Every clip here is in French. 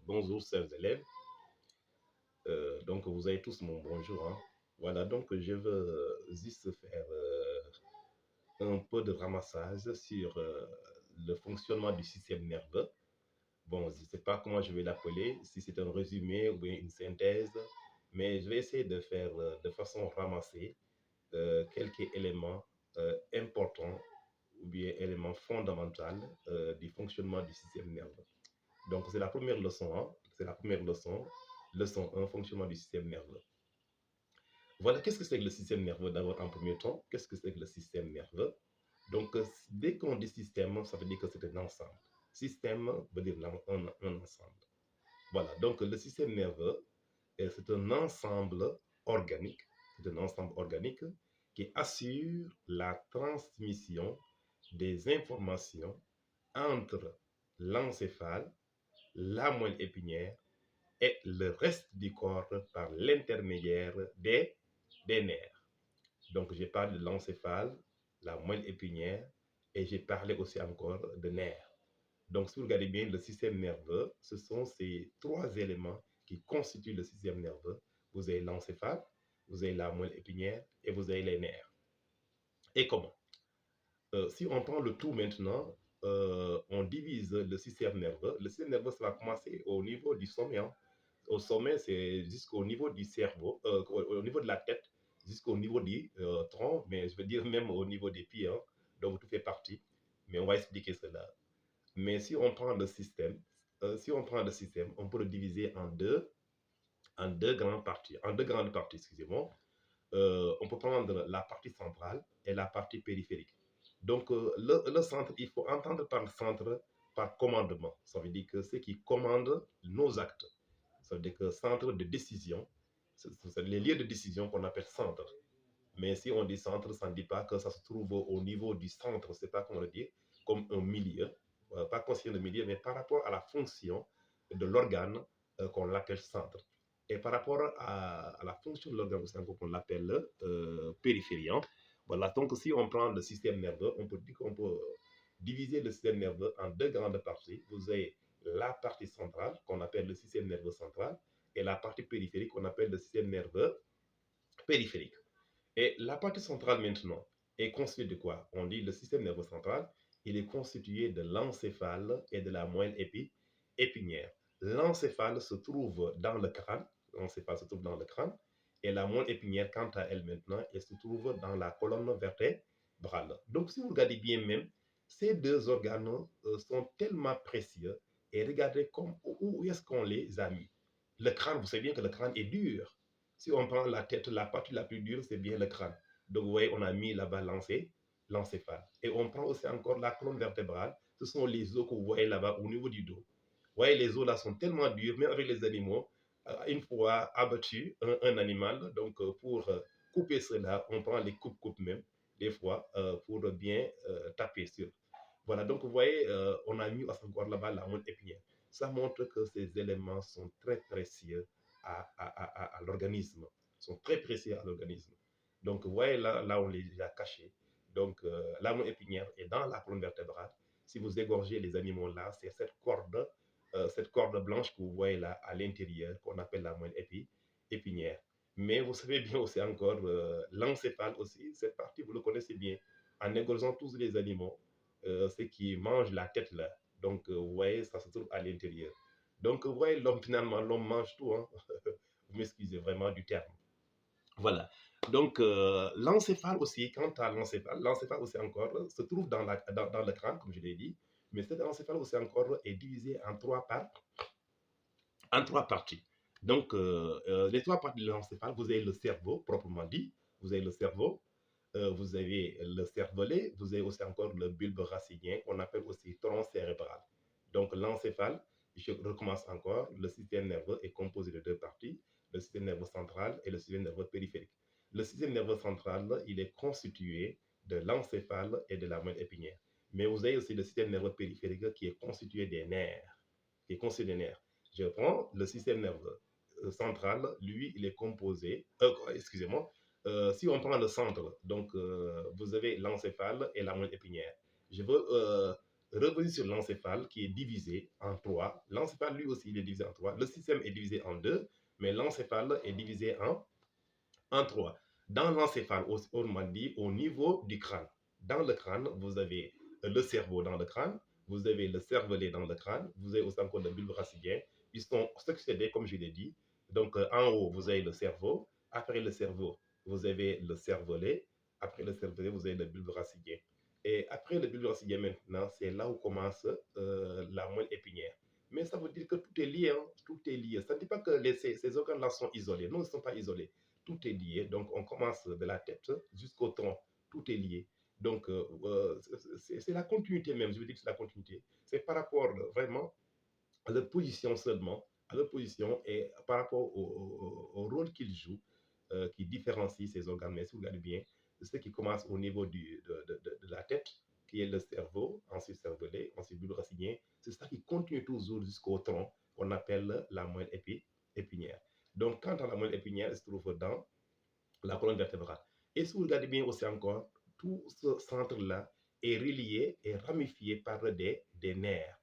Bonjour, chers élèves. Donc, vous avez tous mon bonjour, hein. Voilà, donc je veux juste faire un peu de ramassage sur le fonctionnement du système nerveux. Bon, je ne sais pas comment je vais l'appeler, si c'est un résumé ou bien une synthèse, mais je vais essayer de faire de façon ramassée quelques éléments importants ou bien éléments fondamentaux du fonctionnement du système nerveux. Donc, c'est la première leçon, hein. C'est la première leçon. Leçon 1, fonctionnement du système nerveux. Voilà, qu'est-ce que c'est que le système nerveux d'abord en premier temps? Qu'est-ce que c'est que le système nerveux? Donc, dès qu'on dit système, ça veut dire que c'est un ensemble. Système veut dire un ensemble. Voilà, donc le système nerveux, c'est un ensemble organique, c'est un ensemble organique qui assure la transmission des informations entre l'encéphale, la moelle épinière et le reste du corps par l'intermédiaire des nerfs. Donc, j'ai parlé de l'encéphale, la moelle épinière et j'ai parlé aussi encore de nerfs. Donc, si vous regardez bien le système nerveux, ce sont ces trois éléments qui constituent le système nerveux. Vous avez l'encéphale, vous avez la moelle épinière et vous avez les nerfs. Et comment? Si on prend le tout maintenant, on divise le système nerveux. Le système nerveux, ça va commencer au niveau du sommet, hein. Au sommet, c'est jusqu'au niveau du cerveau, au niveau de la tête, jusqu'au niveau du tronc, mais je veux dire même au niveau des pieds, hein. Donc tout fait partie. Mais on va expliquer cela. Mais si on prend le système, on peut le diviser en deux grandes parties, excusez-moi. On peut prendre la partie centrale et la partie périphérique. Donc, le centre, il faut entendre par centre, par commandement. Ça veut dire que c'est qui commande nos actes. Ça veut dire que centre de décision, c'est les lieux de décision qu'on appelle centre. Mais si on dit centre, ça ne dit pas que ça se trouve au niveau du centre, c'est pas comment le dire, comme un milieu, pas conscient de milieu, mais par rapport à la fonction de l'organe qu'on l'appelle centre. Et par rapport à la fonction de l'organe aussi qu'on l'appelle périphérie. Voilà, donc si on prend le système nerveux, on peut dire qu'on peut diviser le système nerveux en deux grandes parties. Vous avez la partie centrale, qu'on appelle le système nerveux central, et la partie périphérique, qu'on appelle le système nerveux périphérique. Et la partie centrale maintenant est constituée de quoi? On dit le système nerveux central, il est constitué de l'encéphale et de la moelle épinière. L'encéphale se trouve dans le crâne, l'encéphale se trouve dans le crâne, et la moelle épinière, quant à elle maintenant, elle se trouve dans la colonne vertébrale. Donc si vous regardez bien même, ces deux organes sont tellement précieux, et regardez où est-ce qu'on les a mis. Le crâne, vous savez bien que le crâne est dur. Si on prend la tête, la partie la plus dure, c'est bien le crâne. Donc, vous voyez, on a mis là-bas l'encéphale. Et on prend aussi encore la colonne vertébrale. Ce sont les os que vous voyez là-bas au niveau du dos. Vous voyez, les os là sont tellement durs, même avec les animaux. Une fois abattu un animal, donc pour couper cela, on prend les coupes même, des fois, pour bien taper sur. Voilà, donc vous voyez, on a mis encore là-bas la moelle épinière. Ça montre que ces éléments sont très précieux à l'organisme, sont très précieux à l'organisme. Donc, vous voyez, là on les a cachés. Donc, la moelle épinière est dans la colonne vertébrale. Si vous égorgez les animaux là, c'est cette corde blanche que vous voyez là à l'intérieur, qu'on appelle la moelle épinière. Mais vous savez bien aussi encore, l'encéphale aussi, cette partie, vous le connaissez bien. En égorgeant tous les animaux, ceux qui mangent la tête là. Donc, vous voyez, ça se trouve à l'intérieur. Donc, vous voyez, l'homme, finalement, l'homme mange tout, hein. Vous m'excusez vraiment du terme. Voilà. Donc, l'encéphale aussi, quant à l'encéphale aussi encore se trouve dans le crâne, comme je l'ai dit, mais cet encéphale aussi encore est divisé en trois parties. Donc, les trois parties de l'encéphale, vous avez le cerveau, proprement dit, vous avez le cerveau, vous avez le cervelet, vous avez aussi encore le bulbe racinien, qu'on appelle aussi tronc cérébral. Donc, l'encéphale, je recommence encore, le système nerveux est composé de deux parties, le système nerveux central et le système nerveux périphérique. Le système nerveux central, il est constitué de l'encéphale et de la moelle épinière. Mais vous avez aussi le système nerveux périphérique qui est constitué des nerfs, Je prends le système nerveux central, lui, il est composé, excusez-moi, si on prend le centre, donc vous avez l'encéphale et la moelle épinière. Je veux revenir sur l'encéphale qui est divisé en trois. L'encéphale, lui aussi, il est divisé en trois. Le système est divisé en deux, mais l'encéphale est divisé en trois. Dans l'encéphale, autrement dit, au niveau du crâne. Dans le crâne, vous avez le cerveau dans le crâne, vous avez le cervelet dans le crâne, vous avez aussi encore le bulbe rachidien. Ils sont succédés, comme je l'ai dit. Donc, en haut, vous avez le cerveau. Après le cerveau, vous avez le cervelet. Après le cervelet, vous avez le bulbe rachidien. Et après le bulbe rachidien, maintenant, c'est là où commence la moelle épinière. Mais ça veut dire que tout est lié, hein? Tout est lié. Ça ne dit pas que ces organes-là sont isolés. Non, ils ne sont pas isolés. Tout est lié. Donc, on commence de la tête jusqu'au tronc. Tout est lié. Donc, c'est la continuité même. Je veux dire que c'est la continuité. C'est par rapport vraiment à leur position seulement, à leur position et par rapport au rôle qu'ils jouent, qui différencie ces organes. Mais si vous regardez bien, ce qui commence au niveau de la tête, qui est le cerveau, ensuite cervelet, ensuite bulbe rachinien, c'est ça qui continue toujours jusqu'au tronc, qu'on appelle la moelle épinière. Donc, quant à la moelle épinière, elle se trouve dans la colonne vertébrale. Et si vous regardez bien aussi encore, tout ce centre-là est relié et ramifié par des nerfs.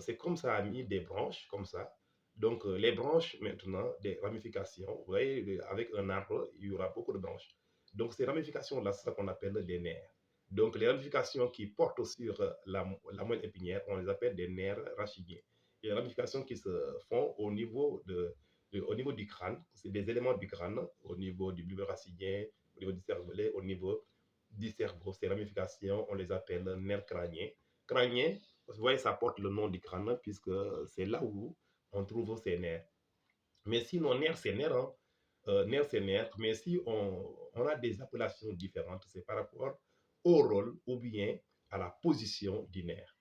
C'est comme ça a mis des branches, comme ça. Donc, les branches, maintenant, des ramifications, vous voyez, avec un arbre, il y aura beaucoup de branches. Donc, ces ramifications-là, c'est ça qu'on appelle des nerfs. Donc, les ramifications qui portent sur la moelle épinière, on les appelle des nerfs rachidiens. Et les ramifications qui se font au niveau du crâne, c'est des éléments du crâne, au niveau du bulbe rachidien, au niveau du cervelet, au niveau du cerveau. Ces ramifications, on les appelle nerfs crâniens. Crâniens, vous voyez, ça porte le nom du crâne puisque c'est là où on trouve ces nerfs. Mais sinon, nerfs, c'est nerfs, hein. Nerfs, c'est nerfs. Mais si on a des appellations différentes, c'est par rapport au rôle ou bien à la position du nerf.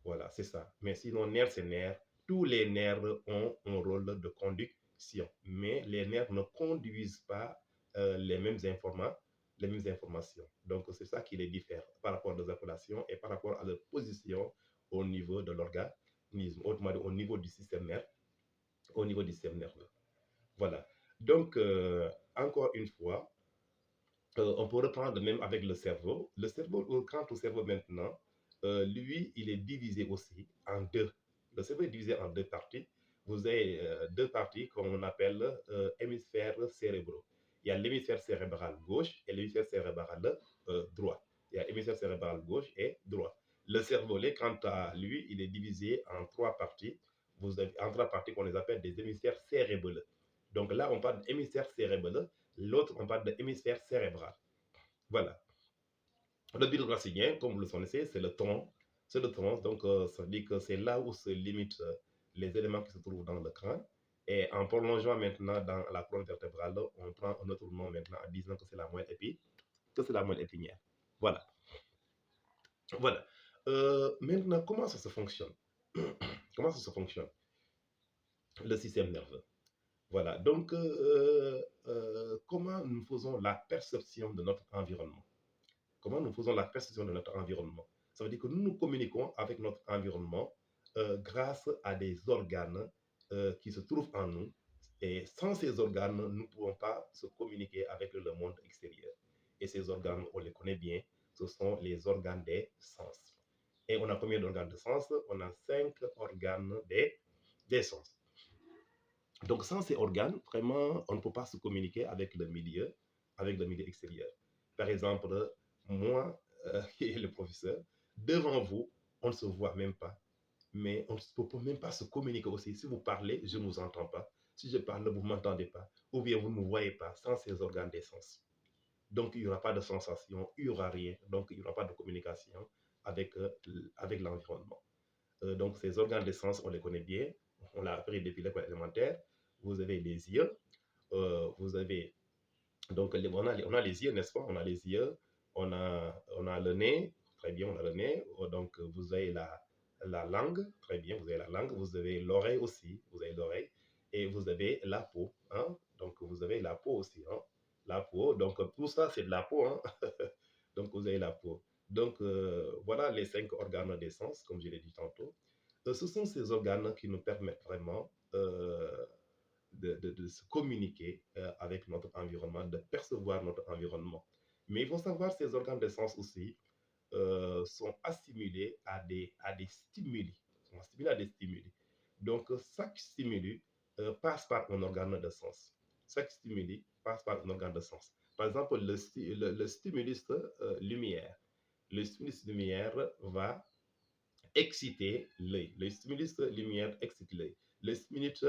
Voilà, c'est ça. Mais sinon, nerfs, c'est nerfs. Tous les nerfs ont un rôle de conduction. Mais les nerfs ne conduisent pas les mêmes informations. Donc, c'est ça qui les diffère par rapport aux appellations et par rapport à leur position au niveau de l'organisme, autrement dit, au niveau du système nerveux, au niveau du système nerveux. Voilà. Donc, encore une fois, on peut reprendre même avec le cerveau. Le cerveau, quant au cerveau maintenant, lui, il est divisé aussi en deux. Le cerveau est divisé en deux parties. Vous avez deux parties qu'on appelle hémisphères cérébraux. Il y a l'hémisphère cérébral gauche et l'hémisphère cérébral droit. Il y a l'hémisphère cérébral gauche et droit. Le cerveau, quant à lui, il est divisé en trois parties. Vous avez en trois parties qu'on les appelle des hémisphères cérébraux. Donc là, on parle d'hémisphère cérébral. L'autre, on parle de hémisphère cérébral. Voilà. Le bulbe rachidien, comme vous le connaissez, c'est le tronc. C'est le tronc, donc ça veut dire que c'est là où se limitent les éléments qui se trouvent dans le crâne. Et en prolongeant maintenant dans la colonne vertébrale, on prend un autre nom maintenant en disant que c'est la moelle épinière. Voilà. Voilà. Maintenant, comment ça se fonctionne? Comment ça se fonctionne? Le système nerveux. Voilà. Donc, comment nous faisons la perception de notre environnement? Comment nous faisons la perception de notre environnement? Ça veut dire que nous nous communiquons avec notre environnement grâce à des organes qui se trouvent en nous. Et sans ces organes, nous ne pouvons pas se communiquer avec le monde extérieur. Et ces organes, on les connaît bien, ce sont les organes des sens. Et on a combien d'organes de sens? On a 5 organes des sens. Donc sans ces organes, vraiment, on ne peut pas se communiquer avec le milieu extérieur. Par exemple, moi, qui est le professeur, devant vous, on ne se voit même pas, mais on ne peut même pas se communiquer aussi. Si vous parlez, je ne vous entends pas. Si je parle, vous ne m'entendez pas. Ou bien vous ne me voyez pas sans ces organes des sens. Donc, il n'y aura pas de sensation, il n'y aura rien. Donc, il n'y aura pas de communication avec l'environnement. Donc, ces organes des sens, on les connaît bien. On l'a appris depuis l'école élémentaire. Vous avez les yeux, vous avez donc on a les yeux, n'est-ce pas? On a les yeux, on a le nez, très bien, on a le nez. Donc vous avez la langue, très bien, vous avez la langue, vous avez l'oreille aussi, vous avez l'oreille, et vous avez la peau, hein? Donc vous avez la peau aussi, hein? La peau, donc tout ça c'est de la peau, hein? Donc vous avez la peau. Donc voilà les 5 organes des sens, comme je l'ai dit tantôt. Ce sont ces organes qui nous permettent vraiment de se communiquer avec notre environnement, de percevoir notre environnement. Mais il faut savoir ces organes de sens aussi. sont assimilés à des stimuli. Sont assimilés à des stimuli. Donc, chaque stimuli passe par un organe de sens. Chaque stimuli passe par un organe de sens. Par exemple, le stimulus lumière. Le stimulus lumière va exciter l'œil. Le stimulus lumière excite l'œil. Le stimulus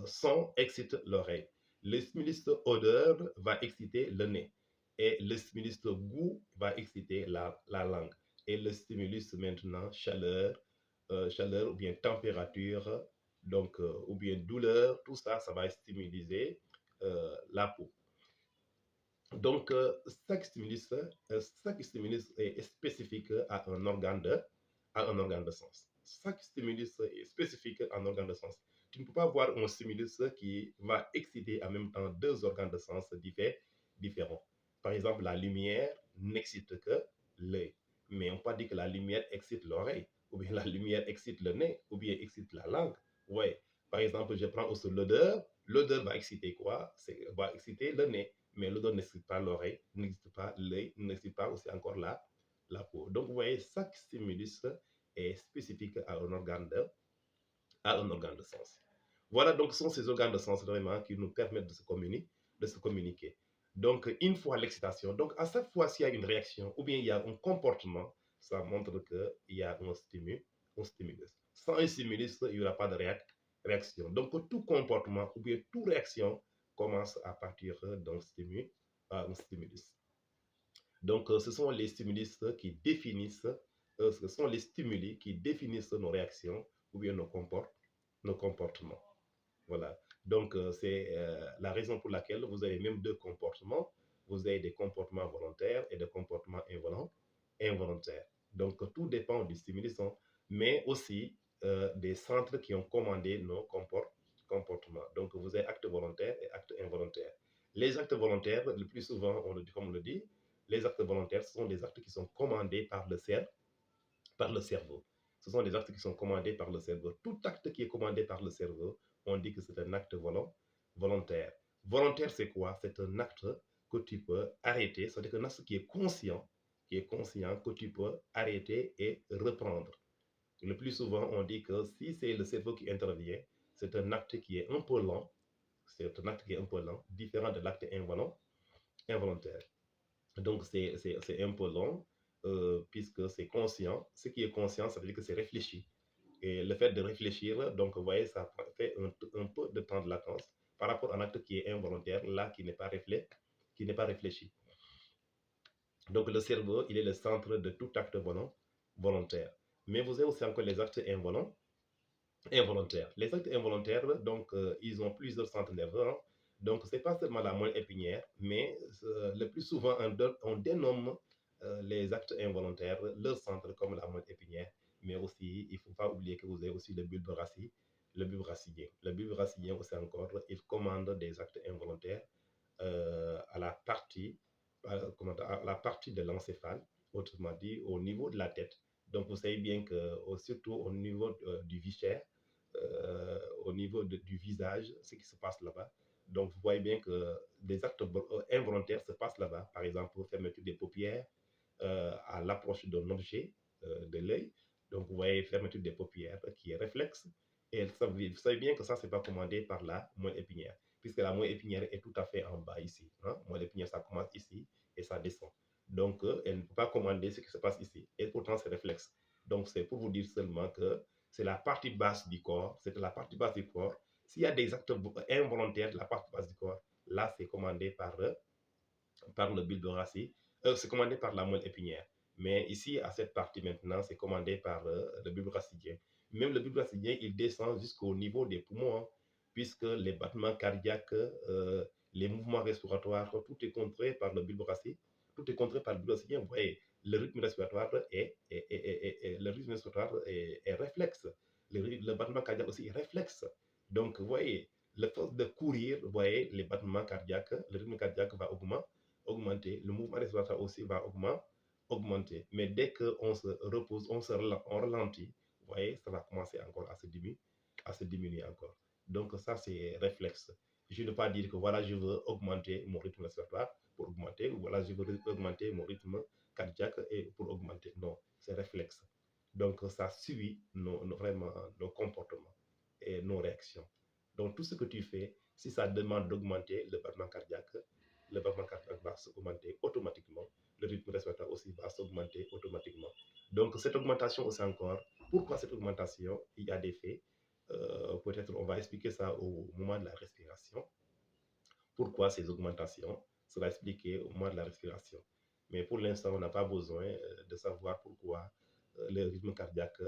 son excite l'oreille. Le stimulus odeur va exciter le nez. Et le stimulus goût va exciter la langue. Et le stimulus maintenant chaleur ou bien température, donc ou bien douleur, tout ça, ça va stimuler la peau. Donc, chaque stimulus est spécifique à un organe de sens. Chaque stimulus est spécifique à un organe de sens. Tu ne peux pas avoir un stimulus qui va exciter en même temps deux organes de sens différents. Par exemple, la lumière n'excite que l'œil. Mais on peut pas dire que la lumière excite l'oreille, ou bien la lumière excite le nez, ou bien excite la langue. Ouais. Par exemple, je prends aussi l'odeur. L'odeur va exciter quoi? Va exciter le nez. Mais l'odeur n'excite pas l'oreille, n'excite pas l'œil, n'excite pas aussi encore la peau. Donc, vous voyez, chaque stimulus est spécifique à un organe de sens. Voilà, donc ce sont ces organes de sens vraiment qui nous permettent de se communiquer. Donc, une fois l'excitation, donc à chaque fois s'il y a une réaction ou bien il y a un comportement, ça montre qu'il y a un stimulus. Sans un stimulus, il n'y aura pas de réaction. Donc, tout comportement ou bien toute réaction commence à partir d'un stimulus. Donc, ce sont les stimulus qui définissent, ce sont les stimuli qui définissent nos réactions ou bien nos comportements. Voilà. Donc, c'est la raison pour laquelle vous avez même deux comportements. Vous avez des comportements volontaires et des comportements involontaires. Donc, tout dépend du stimulus, mais aussi des centres qui ont commandé nos comportements. Donc, vous avez actes volontaires et actes involontaires. Les actes volontaires, le plus souvent, comme on le dit, les actes volontaires sont des actes qui sont commandés par le cerveau. Ce sont des actes qui sont commandés par le cerveau. Tout acte qui est commandé par le cerveau, on dit que c'est un acte volontaire. Volontaire, c'est quoi? C'est un acte que tu peux arrêter, c'est-à-dire un acte qui est conscient que tu peux arrêter et reprendre. Le plus souvent, on dit que si c'est le cerveau qui intervient, c'est un acte qui est un peu lent, c'est un acte qui est un peu lent, différent de l'acte involontaire. Donc, c'est un peu long, puisque c'est conscient. Ce qui est conscient, ça veut dire que c'est réfléchi. Et le fait de réfléchir, donc, vous voyez, ça fait un peu de temps de latence par rapport à un acte qui est involontaire, là, qui n'est pas réfléchi. Donc, le cerveau, il est le centre de tout acte volontaire. Mais vous avez aussi encore les actes involontaires. Les actes involontaires, donc, ils ont plusieurs centres nerveux. Donc, ce n'est pas seulement la moelle épinière, mais le plus souvent, on dénomme les actes involontaires leur centre comme la moelle épinière. Mais aussi, il ne faut pas oublier que vous avez aussi le bulbe racidien. Le bulbe racidien aussi encore, il commande des actes involontaires à à la partie de l'encéphale, autrement dit, au niveau de la tête. Donc, vous savez bien que, surtout au niveau du viscère, au niveau du visage, ce qui se passe là-bas. Donc, vous voyez bien que des actes involontaires se passent là-bas. Par exemple, fermeture des paupières à l'approche d'un objet de l'œil. Donc, vous voyez fermeture des paupières qui est réflexe. Et ça, vous savez bien que ça, ce n'est pas commandé par la moelle épinière, puisque la moelle épinière est tout à fait en bas ici. Hein? La moelle épinière, ça commence ici et ça descend. Donc, elle ne peut pas commander ce qui se passe ici. Et pourtant, c'est réflexe. Donc, c'est pour vous dire seulement que c'est la partie basse du corps. C'est la partie basse du corps. S'il y a des actes involontaires de la partie basse du corps, là, c'est commandé par le bulbe racine. C'est commandé par la moelle épinière. Mais ici, à cette partie maintenant, c'est commandé par le bulbe racidien. Même le bulbe racidien, il descend jusqu'au niveau des poumons, hein, puisque les battements cardiaques, les mouvements respiratoires, tout est contrôlé par le bulbe racidien. Tout est contrôlé par le bulbe racidien. Vous voyez, le rythme respiratoire le rythme respiratoire est réflexe. Le battement cardiaque aussi est réflexe. Donc, vous voyez, le fait de courir, vous voyez, les battements cardiaques, le rythme cardiaque va augmenter, le mouvement respiratoire aussi va augmenter. Mais dès qu'on se repose, on ralentit, vous voyez, ça va commencer encore à se diminuer encore. Donc ça, c'est réflexe. Je ne veux pas dire que voilà, je veux augmenter mon rythme respiratoire pour augmenter, ou voilà, je veux augmenter mon rythme cardiaque et pour augmenter. Non, c'est réflexe. Donc, ça suit vraiment nos comportements et nos réactions. Donc, tout ce que tu fais, si ça demande d'augmenter le battement cardiaque va s'augmenter automatiquement. Le rythme respiratoire aussi va s'augmenter automatiquement. Donc, cette augmentation aussi encore, pourquoi cette augmentation? Il y a des faits. Peut-être on va expliquer ça au moment de la respiration. Pourquoi ces augmentations? Ça va expliquer au moment de la respiration. Mais pour l'instant, on n'a pas besoin de savoir pourquoi le rythme cardiaque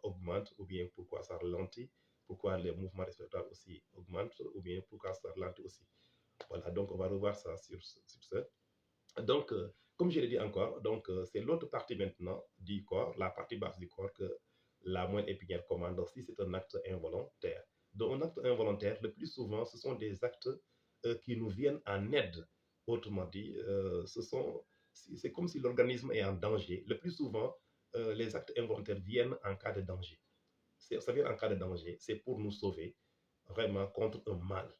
augmente ou bien pourquoi ça ralentit, pourquoi les mouvements respiratoires aussi augmentent ou bien pourquoi ça ralentit aussi. Voilà, donc on va revoir ça sur ce. Donc, comme je l'ai dit encore, donc c'est l'autre partie maintenant du corps, la partie basse du corps que la moelle épinière commande si c'est un acte involontaire. Donc, un acte involontaire, le plus souvent, ce sont des actes qui nous viennent en aide. Autrement dit, c'est comme si l'organisme est en danger. Le plus souvent, les actes involontaires viennent en cas de danger. Ça vient en cas de danger, c'est pour nous sauver vraiment contre un mal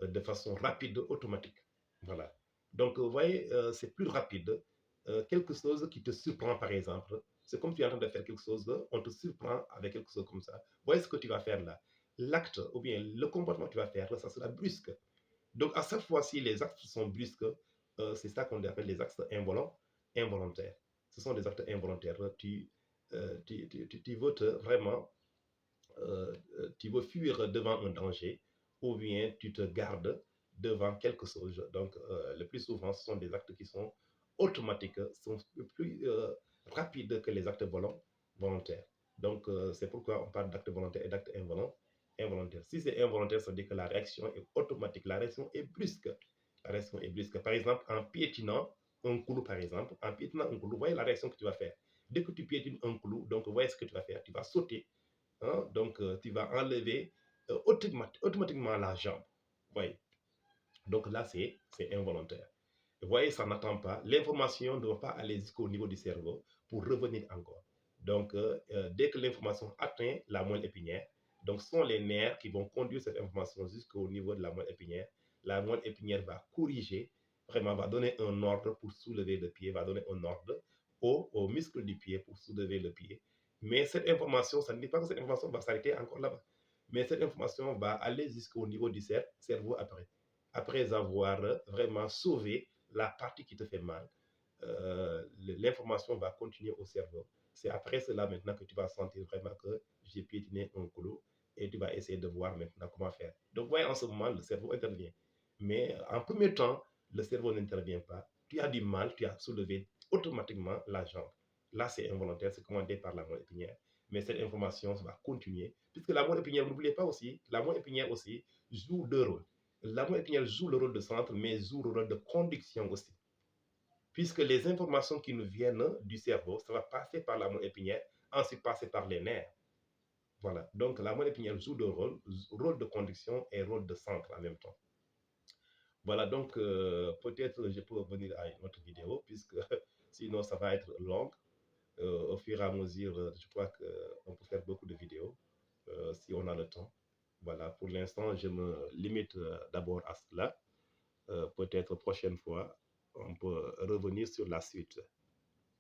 de façon rapide, automatique. Voilà. Donc, vous voyez, c'est plus rapide. Quelque chose qui te surprend, par exemple, c'est comme tu es en train de faire quelque chose, on te surprend avec quelque chose comme ça. Vous voyez ce que tu vas faire là. L'acte ou bien le comportement que tu vas faire, ça sera brusque. Donc, à cette fois-ci, les actes sont brusques. C'est ça qu'on appelle les actes involontaires. Ce sont des actes involontaires. Tu veux vraiment tu veux fuir devant un danger ou bien tu te gardes devant quelque chose. Donc, le plus souvent, ce sont des actes qui sont automatiques, sont plus rapides que les actes volontaires. Donc, c'est pourquoi on parle d'actes volontaires et d'actes involontaires. Si c'est involontaire, ça veut dire que la réaction est automatique, la réaction est brusque. La réaction est brusque. Par exemple, en piétinant un clou, par exemple, en piétinant un clou, voyez la réaction que tu vas faire. Dès que tu piétines un clou, donc voyez ce que tu vas faire. Tu vas sauter. Hein? Donc, tu vas enlever automatiquement la jambe. Voyez. Donc là, c'est involontaire. Vous voyez, ça n'attend pas. L'information ne doit pas aller jusqu'au niveau du cerveau pour revenir encore. Donc, dès que l'information atteint la moelle épinière, donc ce sont les nerfs qui vont conduire cette information jusqu'au niveau de la moelle épinière. La moelle épinière va corriger, vraiment va donner un ordre pour soulever le pied, va donner un ordre au muscle du pied pour soulever le pied. Mais cette information, ça ne dit pas que cette information va s'arrêter encore là-bas. Mais cette information va aller jusqu'au niveau du cerveau après. Après avoir vraiment sauvé la partie qui te fait mal, l'information va continuer au cerveau. C'est après cela maintenant que tu vas sentir vraiment que j'ai piétiné un clou et tu vas essayer de voir maintenant comment faire. Donc, voyez, en ce moment, le cerveau intervient. Mais en premier temps, le cerveau n'intervient pas. Tu as du mal, tu as soulevé automatiquement la jambe. Là, c'est involontaire, c'est commandé par la moelle épinière. Mais cette information va continuer. Puisque la moelle épinière, n'oubliez pas aussi, la moelle épinière aussi joue deux rôles. La moelle épinière joue le rôle de centre, mais joue le rôle de conduction aussi. Puisque les informations qui nous viennent du cerveau, ça va passer par la moelle épinière, ensuite passer par les nerfs. Voilà. Donc, la moelle épinière joue le rôle de conduction et rôle de centre en même temps. Voilà, donc peut-être je peux revenir à une autre vidéo, puisque sinon ça va être long. Au fur et à mesure, je crois qu'on peut faire beaucoup de vidéos si on a le temps. Voilà, pour l'instant, je me limite d'abord à cela. Peut-être prochaine fois, on peut revenir sur la suite.